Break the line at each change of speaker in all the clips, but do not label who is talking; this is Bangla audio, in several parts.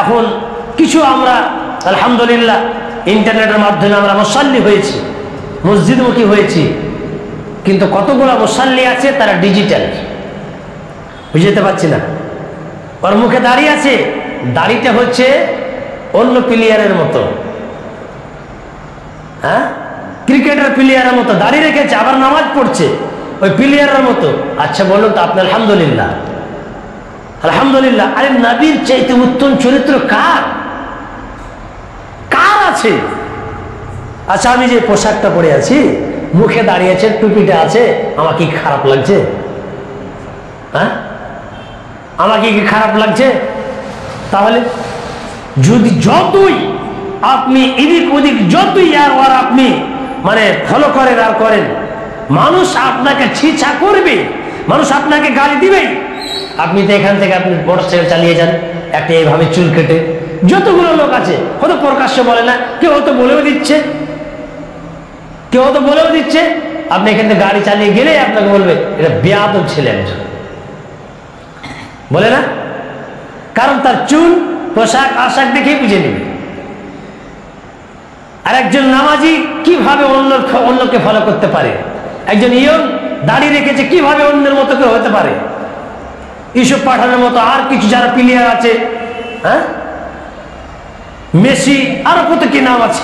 এখন কিছু আমরা আলহামদুলিল্লাহ ইন্টারনেটের মাধ্যমে আমরা মুসাল্লি হয়েছি, মসজিদমুখী হয়েছি, কিন্তু কতগুলো মুসাল্লি আছে তারা ডিজিটাল, বুঝতে পারছি না। ওর মুখে দাঁড়িয়ে আছে, দাড়িটা হচ্ছে অন্য প্লেয়ারের মতো, হ্যাঁ, ক্রিকেটের প্লেয়ারের মতো দাড়ি রেখেছে, আবার নামাজ পড়ছে ওই প্লেয়ারের মতো। আচ্ছা বলুন তো আপনি আলহামদুলিল্লাহ, আলহামদুলিল্লাহ। আরে নবীর চাইতে উত্তম চরিত্র কার কার আছে? আচ্ছা আমি যে পোশাকটা পরে আছি, মুখে দাঁড়িয়েছে, টুপিটা আছে, আমাকে কি খারাপ লাগছে? হ্যাঁ, আমাকে কি খারাপ লাগছে? তাহলে যদি যতই আপনি এদিক ওদিক যতই আর আপনি মানে ফলো করেন আর করেন, মানুষ আপনাকে ছিছা করবে, মানুষ আপনাকে গালি দিবে। আপনি তো এখান থেকে আপনি মোটরসাইকেল চালিয়ে যান, একটা এইভাবে চুল কেটে, যতগুলো লোক আছে হয়তো প্রকাশ্য বলে না, কেউ হয়তো বলেও দিচ্ছে, কেউ হয়তো বলেও দিচ্ছে। আপনি এখান থেকে গাড়ি চালিয়ে গেলে আপনাকে বলবে এটা বেয়াদব ছেলে একজন, বলে না? কারণ তার চুল পোশাক আশাক দেখেই বুঝে নেবে। আর একজন নামাজি কিভাবে অন্যকে ফলো করতে পারে, একজন ইয়ং দাড়ি রেখেছে কিভাবে অন্যের মতো কেউ হতে পারে, ইউসুফ পাঠানের মতো আর কিছু যারা প্লেয়ার আছে, হ্যাঁ, মেসি আরো কত কি নাম আছে,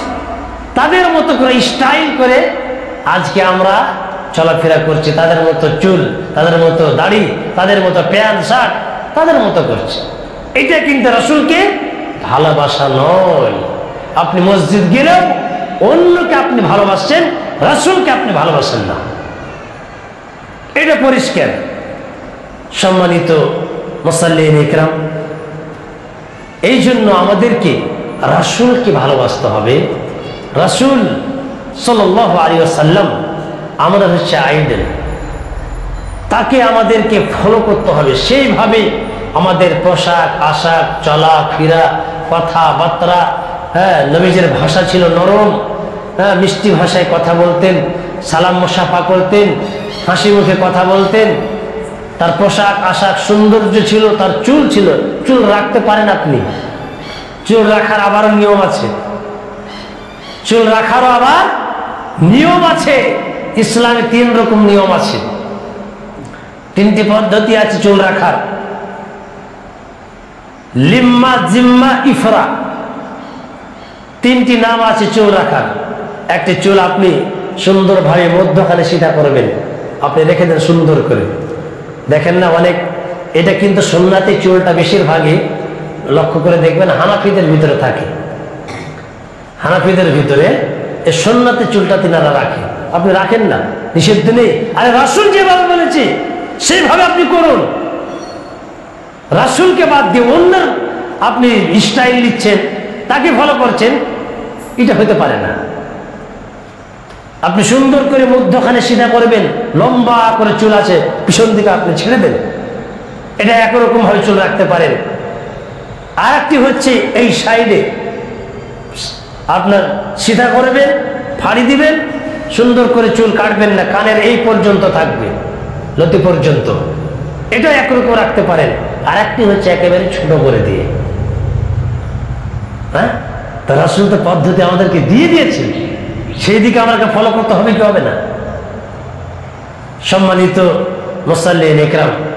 তাদের মতো করে স্টাইল করে আজকে আমরা চলাফেরা করছি, তাদের মতো চুল, তাদের মতো দাড়ি, তাদের মতো প্যান্ট শার্ট, তাদের মতো করছে। এটা কিন্তু রাসূলকে ভালোবাসা নয়। আপনি মসজিদ গেলেও অন্যকে আপনি ভালোবাসছেন, রাসূলকে আপনি ভালোবাসেন না, এটা পরিষ্কার। সম্মানিত মুসাল্লিন ইকরাম, এই জন্য আমাদেরকে রাসূলকে ভালোবাসতে হবে। রাসূল সাল্লাল্লাহু আলাইহি ওয়াসাল্লাম আমাদের হচ্ছে আইডল, তাকে আমাদেরকে ফলো করতে হবে। সেইভাবে আমাদের পোশাক আশাক, চলা ফেরা, কথাবার্তা, হ্যাঁ, নবীজির ভাষা ছিল নরম, হ্যাঁ, মিষ্টি ভাষায় কথা বলতেন, সালাম মুসাফা করতেন, হাসি মুখে কথা বলতেন। তার পোশাক আশাক সৌন্দর্য ছিল, তার চুল ছিল, চুল রাখতে পারেন আপনি, চুল রাখার আবার নিয়ম আছে, চুল রাখারও আবার নিয়ম আছে। ইসলামে 3 রকম নিয়ম আছে, 3টি পদ্ধতি আছে চুল রাখার। লিম্মা, জিম্মা, ইফরা, 3টি নাম আছে চুল রাখার। একটি চুল আপনি সুন্দরভাবে মধ্যখানে সিধা করবেন, আপনি রেখে দেন সুন্দর করে, দেখেন না অনেক, এটা কিন্তু সুন্নাতে চুলটা বেশিরভাগই লক্ষ্য করে দেখবেন হানাফিদের ভিতরে থাকে, হানাফিদের ভিতরে এই সুন্নাতে চুলটা তিনারা রাখে, আপনি রাখেন না, নিষিদ্ধ নেই। আরে রাসূল যেভাবে বলেছে সেইভাবে আপনি করুন, রাসূলকে বাদ দিয়ে অন্য আপনি স্টাইল নিচ্ছেন, তাকে ফলো করছেন, এটা হতে পারে না। আপনি সুন্দর করে মধ্যখানে সিধা করবেন, লম্বা করে চুল আছে পিছন দিকে আপনি ছেড়ে দেন, এটা একরকম ভাবে চুল রাখতে পারেন। আর একটি হচ্ছে এই সাইডে আপনার সিধা করবেন, ফাড়ি দিবেন, সুন্দর করে চুল কাটবেন না, কানের এই পর্যন্ত থাকবে, লতি পর্যন্ত, এটা একরকম রাখতে পারেন। আর একটি হচ্ছে একেবারে ছোট করে দিয়ে, হ্যাঁ, তা রাসূল তো পদ্ধতি আমাদেরকে দিয়ে দিয়েছে, সেই দিকে আমাকে ফলো করতে হবে কি হবে না? সম্মানিত মুসাল্লিন ইকরাম,